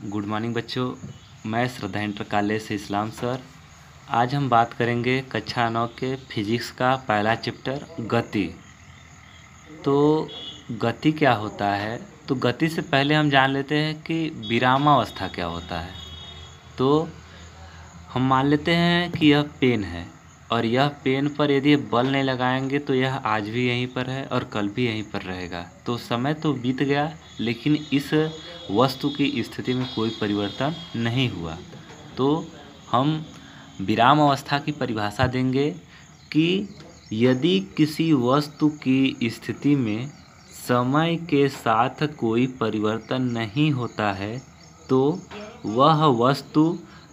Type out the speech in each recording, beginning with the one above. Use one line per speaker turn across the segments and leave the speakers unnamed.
Good morning बच्चों। मैं श्रद्धा inter college से इस्लाम सर। आज हम बात करेंगे कक्षा 9 के फिजिक्स का पहला चैप्टर गति। तो गति क्या होता है, तो गति से पहले हम जान लेते हैं कि विरामावस्था क्या होता है। तो हम मान लेते हैं कि यह पेन है और यह पेन पर यदि बल नहीं लगाएंगे तो यह आज भी यहीं पर है और कल भी यहीं पर रहेगा। तो समय तो बीत गया लेकिन इस वस्तु की स्थिति में कोई परिवर्तन नहीं हुआ। तो हम विराम अवस्था की परिभाषा देंगे कि यदि किसी वस्तु की स्थिति में समय के साथ कोई परिवर्तन नहीं होता है तो वह वस्तु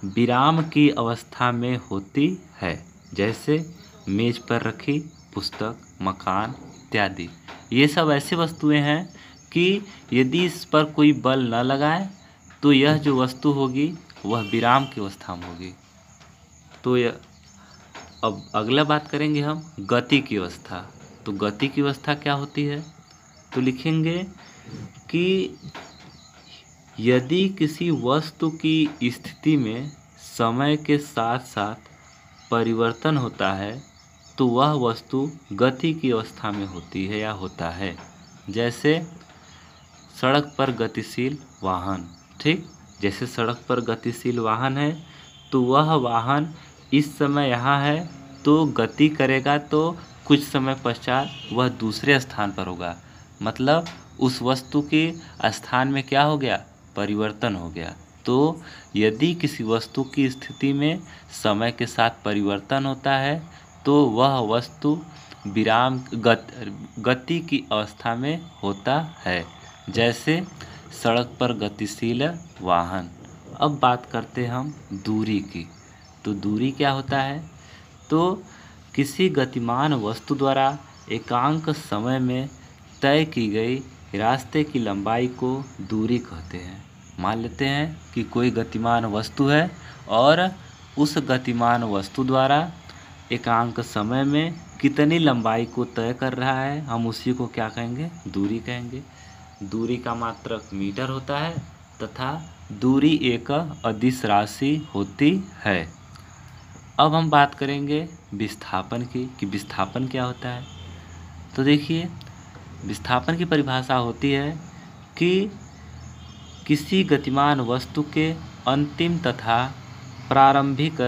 विराम की अवस्था में होती है। जैसे मेज पर रखी पुस्तक, मकान इत्यादि। ये सब ऐसी वस्तुएं हैं कि यदि इस पर कोई बल न लगाए तो यह जो वस्तु होगी वह विराम की अवस्था में होगी। तो यह अब अगला बात करेंगे हम गति की अवस्था। तो गति की अवस्था क्या होती है, तो लिखेंगे कि यदि किसी वस्तु की स्थिति में समय के साथ साथ परिवर्तन होता है तो वह वस्तु गति की अवस्था में होती है या होता है। जैसे सड़क पर गतिशील वाहन, ठीक, जैसे सड़क पर गतिशील वाहन है तो वह वाहन इस समय यहाँ है तो गति करेगा तो कुछ समय पश्चात वह दूसरे स्थान पर होगा। मतलब उस वस्तु के स्थान में क्या हो गया, परिवर्तन हो गया। तो यदि किसी वस्तु की स्थिति में समय के साथ परिवर्तन होता है तो वह वस्तु विराम गति की अवस्था में होता है। जैसे सड़क पर गतिशील वाहन। अब बात करते हैं हम दूरी की। तो दूरी क्या होता है, तो किसी गतिमान वस्तु द्वारा एकांक समय में तय की गई रास्ते की लंबाई को दूरी कहते हैं। मान लेते हैं कि कोई गतिमान वस्तु है और उस गतिमान वस्तु द्वारा एकांक समय में कितनी लंबाई को तय कर रहा है, हम उसी को क्या कहेंगे, दूरी कहेंगे। दूरी का मात्रक मीटर होता है तथा दूरी एक अदिश राशि होती है। अब हम बात करेंगे विस्थापन की कि विस्थापन क्या होता है। तो देखिए, विस्थापन की परिभाषा होती है कि किसी गतिमान वस्तु के अंतिम तथा प्रारंभिक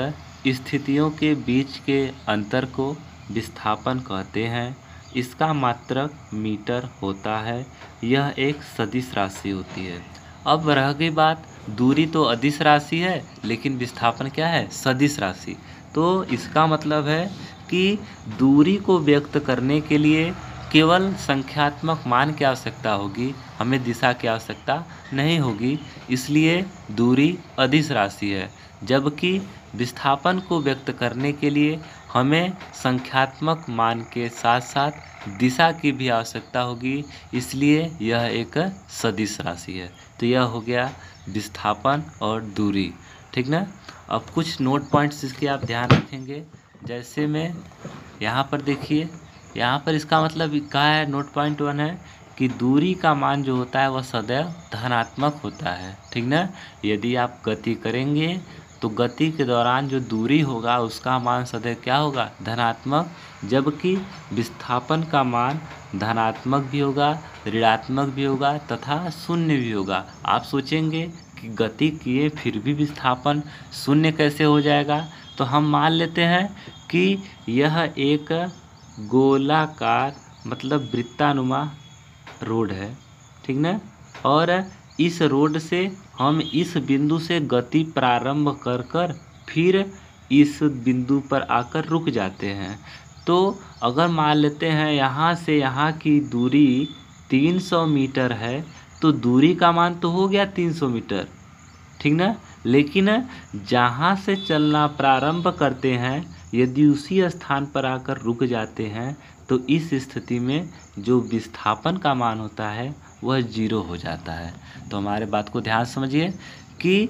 स्थितियों के बीच के अंतर को विस्थापन कहते हैं। इसका मात्रक मीटर होता है। यह एक सदिश राशि होती है। अब रह गई बात, दूरी तो अदिश राशि है लेकिन विस्थापन क्या है, सदिश राशि। तो इसका मतलब है कि दूरी को व्यक्त करने के लिए केवल संख्यात्मक मान की आवश्यकता होगी, हमें दिशा की आवश्यकता नहीं होगी, इसलिए दूरी अदिश राशि है। जबकि विस्थापन को व्यक्त करने के लिए हमें संख्यात्मक मान के साथ साथ दिशा की भी आवश्यकता होगी, इसलिए यह एक सदिश राशि है। तो यह हो गया विस्थापन और दूरी, ठीक ना। अब कुछ नोट पॉइंट्स इसके आप ध्यान रखेंगे। जैसे में यहाँ पर देखिए, यहाँ पर इसका मतलब क्या है, नोट पॉइंट 1 है कि दूरी का मान जो होता है वह सदैव धनात्मक होता है, ठीक ना। यदि आप गति करेंगे तो गति के दौरान जो दूरी होगा उसका मान सदैव क्या होगा, धनात्मक। जबकि विस्थापन का मान धनात्मक भी होगा, ऋणात्मक भी होगा तथा शून्य भी होगा। आप सोचेंगे कि गति किए फिर भी विस्थापन शून्य कैसे हो जाएगा, तो हम मान लेते हैं कि यह एक गोलाकार मतलब वृत्तानुमा रोड है, ठीक ना। और इस रोड से हम इस बिंदु से गति प्रारंभ कर फिर इस बिंदु पर आकर रुक जाते हैं। तो अगर मान लेते हैं यहाँ से यहाँ की दूरी 300 मीटर है तो दूरी का मान तो हो गया 300 मीटर, ठीक ना। लेकिन जहाँ से चलना प्रारंभ करते हैं यदि उसी स्थान पर आकर रुक जाते हैं तो इस स्थिति में जो विस्थापन का मान होता है वह 0 हो जाता है। तो हमारे बात को ध्यान समझिए कि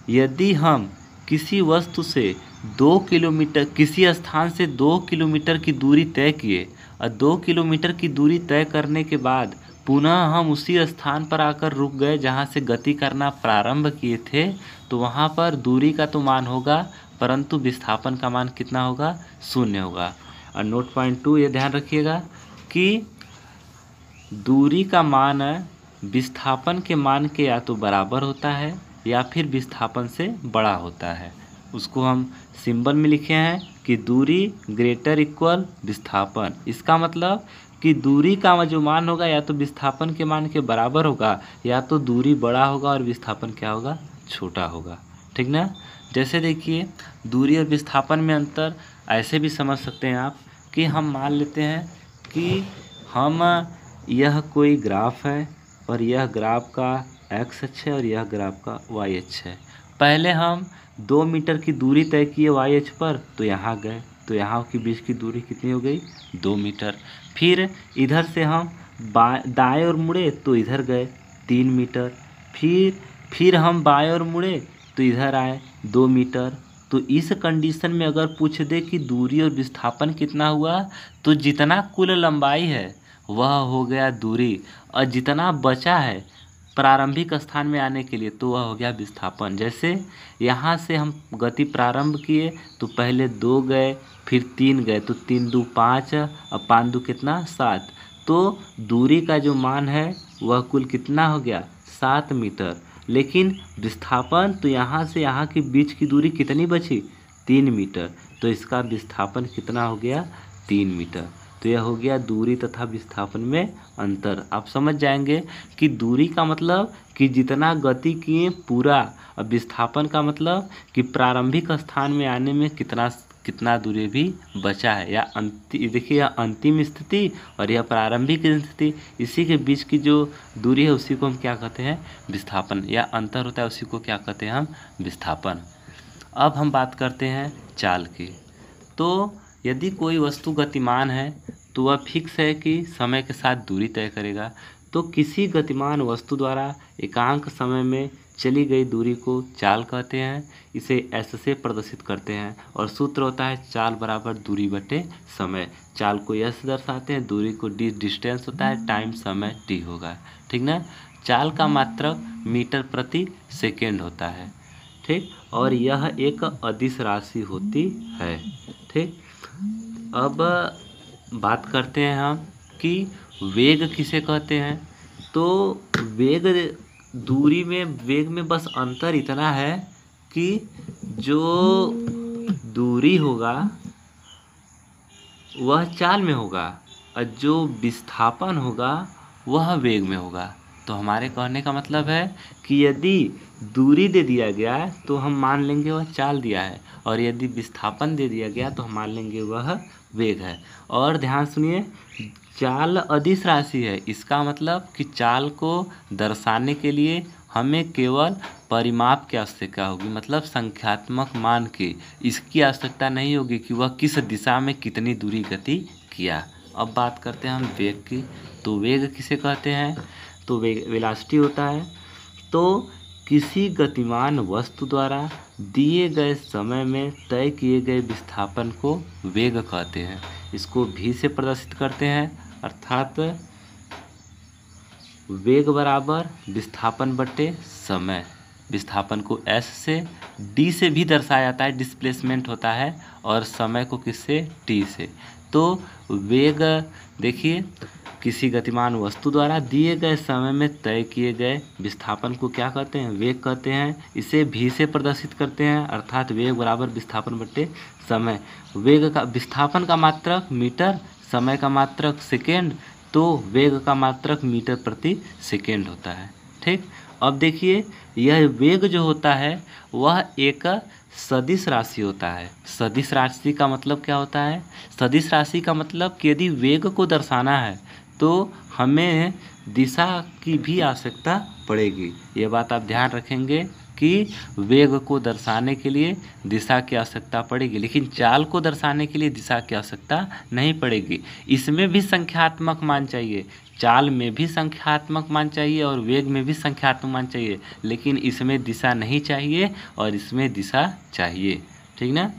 यदि हम किसी वस्तु से 2 किलोमीटर, किसी स्थान से 2 किलोमीटर की दूरी तय किए और 2 किलोमीटर की दूरी तय करने के बाद पुनः हम उसी स्थान पर आकर रुक गए जहाँ से गति करना प्रारंभ किए थे, तो वहाँ पर दूरी का तो मान होगा, परंतु विस्थापन का मान कितना होगा? 0 होगा। और नोट पॉइंट 2 ये ध्यान रखिएगा कि दूरी का मान विस्थापन के मान के या तो बराबर होता है या फिर विस्थापन से बड़ा होता है। उसको हम सिंबल में लिखे हैं कि दूरी ग्रेटर इक्वल विस्थापन। इसका मतलब कि दूरी का जो मान होगा या तो विस्थापन के मान के बराबर होगा या तो दूरी बड़ा होगा और विस्थापन क्या होगा? छोटा होगा। ठीक ना? जैसे देखिए दूरी और विस्थापन में अंतर ऐसे भी समझ सकते हैं आप कि हम मान लेते हैं कि हम यह कोई ग्राफ है और यह ग्राफ का एक्स अक्ष है और यह ग्राफ का वाई अक्ष है। पहले हम 2 मीटर की दूरी तय किए वाई अक्ष पर, तो यहाँ गए, तो यहाँ के बीच की दूरी कितनी हो गई? 2 मीटर। फिर इधर से हम दाएं ओर मुड़े तो इधर गए 3 मीटर। फिर हम बाएं ओर मुड़े तो इधर आए 2 मीटर। तो इस कंडीशन में अगर पूछ दे कि दूरी और विस्थापन कितना हुआ, तो जितना कुल लंबाई है वह हो गया दूरी, और जितना बचा है प्रारंभिक स्थान में आने के लिए तो वह हो गया विस्थापन। जैसे यहाँ से हम गति प्रारंभ किए तो पहले 2 गए, फिर 3 गए, तो 3 2 5 और 5 2 कितना? 7। तो दूरी का जो मान है वह कुल कितना हो गया? 7 मीटर। लेकिन विस्थापन तो यहाँ से यहाँ के बीच की दूरी कितनी बची? 3 मीटर। तो इसका विस्थापन कितना हो गया? 3 मीटर। तो यह हो गया दूरी तथा विस्थापन में अंतर। आप समझ जाएंगे कि दूरी का मतलब कि जितना गति किए पूरा, और विस्थापन का मतलब कि प्रारंभिक स्थान में आने में कितना दूरी भी बचा है, या देखिए यह अंतिम स्थिति और यह प्रारंभिक स्थिति, इसी के बीच की जो दूरी है उसी को हम क्या कहते हैं? विस्थापन। या अंतर होता है उसी को क्या कहते हैं हम? विस्थापन। अब हम बात करते हैं चाल की। तो यदि कोई वस्तु गतिमान है तो वह फिक्स है कि समय के साथ दूरी तय करेगा। तो किसी गतिमान वस्तु द्वारा एकांक समय में चली गई दूरी को चाल कहते हैं। इसे एस से प्रदर्शित करते हैं और सूत्र होता है चाल बराबर दूरी बटे समय। चाल को एस दर्शाते हैं, दूरी को डी डिस्टेंस होता है, टाइम समय टी होगा। ठीक ना? चाल का मात्रक मीटर प्रति सेकेंड होता है। ठीक, और यह एक अदिश राशि होती है। ठीक, अब बात करते हैं हम कि वेग किसे कहते हैं। तो वेग दूरी में वेग में बस अंतर इतना है कि जो दूरी होगा वह चाल में होगा और जो विस्थापन होगा वह वेग में होगा। तो हमारे कहने का मतलब है कि यदि दूरी दे दिया गया तो हम मान लेंगे वह चाल दिया है, और यदि विस्थापन दे दिया गया तो हम मान लेंगे वह वेग है। और ध्यान सुनिए, चाल अदिश राशि है। इसका मतलब कि चाल को दर्शाने के लिए हमें केवल परिमाप की आवश्यकता होगी, मतलब संख्यात्मक मान की। इसकी आवश्यकता नहीं होगी कि वह किस दिशा में कितनी दूरी गति किया। अब बात करते हैं हम वेग की। तो वेग किसे कहते हैं? तो वेग वेलोसिटी होता है। तो किसी गतिमान वस्तु द्वारा दिए गए समय में तय किए गए विस्थापन को वेग कहते हैं। इसको भी से प्रदर्शित करते हैं, अर्थात वेग बराबर विस्थापन बटे समय। विस्थापन को एस से, डी से भी दर्शाया जाता है, डिस्प्लेसमेंट होता है, और समय को किससे? टी से। तो वेग देखिए, किसी गतिमान वस्तु द्वारा दिए गए समय में तय किए गए विस्थापन को क्या कहते हैं? वेग कहते हैं। इसे भी से प्रदर्शित करते हैं, अर्थात वेग बराबर विस्थापन बटे समय। वेग का विस्थापन का मात्रक मीटर, समय का मात्रक सेकेंड, तो वेग का मात्रक मीटर प्रति सेकेंड होता है। ठीक, अब देखिए यह वेग जो होता है वह एक सदिश राशि होता है। सदिश राशि का मतलब क्या होता है? सदिश राशि का मतलब कि यदि वेग को दर्शाना है तो हमें दिशा की भी आवश्यकता पड़ेगी। ये बात आप ध्यान रखेंगे कि वेग को दर्शाने के लिए दिशा की आवश्यकता पड़ेगी, लेकिन चाल को दर्शाने के लिए दिशा की आवश्यकता नहीं पड़ेगी। इसमें भी संख्यात्मक मान चाहिए, चाल में भी संख्यात्मक मान चाहिए और वेग में भी संख्यात्मक मान चाहिए, लेकिन इसमें दिशा नहीं चाहिए और इसमें दिशा चाहिए। ठीक ना?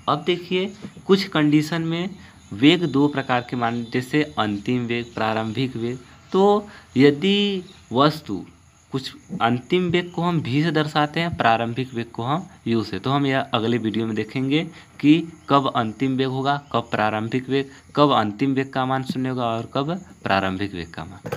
अब देखिए कुछ कंडीशन में वेग 2 प्रकार के मान, जैसे अंतिम वेग, प्रारंभिक वेग। तो यदि वस्तु कुछ अंतिम वेग को हम v से दर्शाते हैं, प्रारंभिक वेग को हम u से, तो हम यह अगले वीडियो में देखेंगे कि कब अंतिम वेग होगा, कब प्रारंभिक वेग, कब अंतिम वेग का मान 0 होगा और कब प्रारंभिक वेग का मान।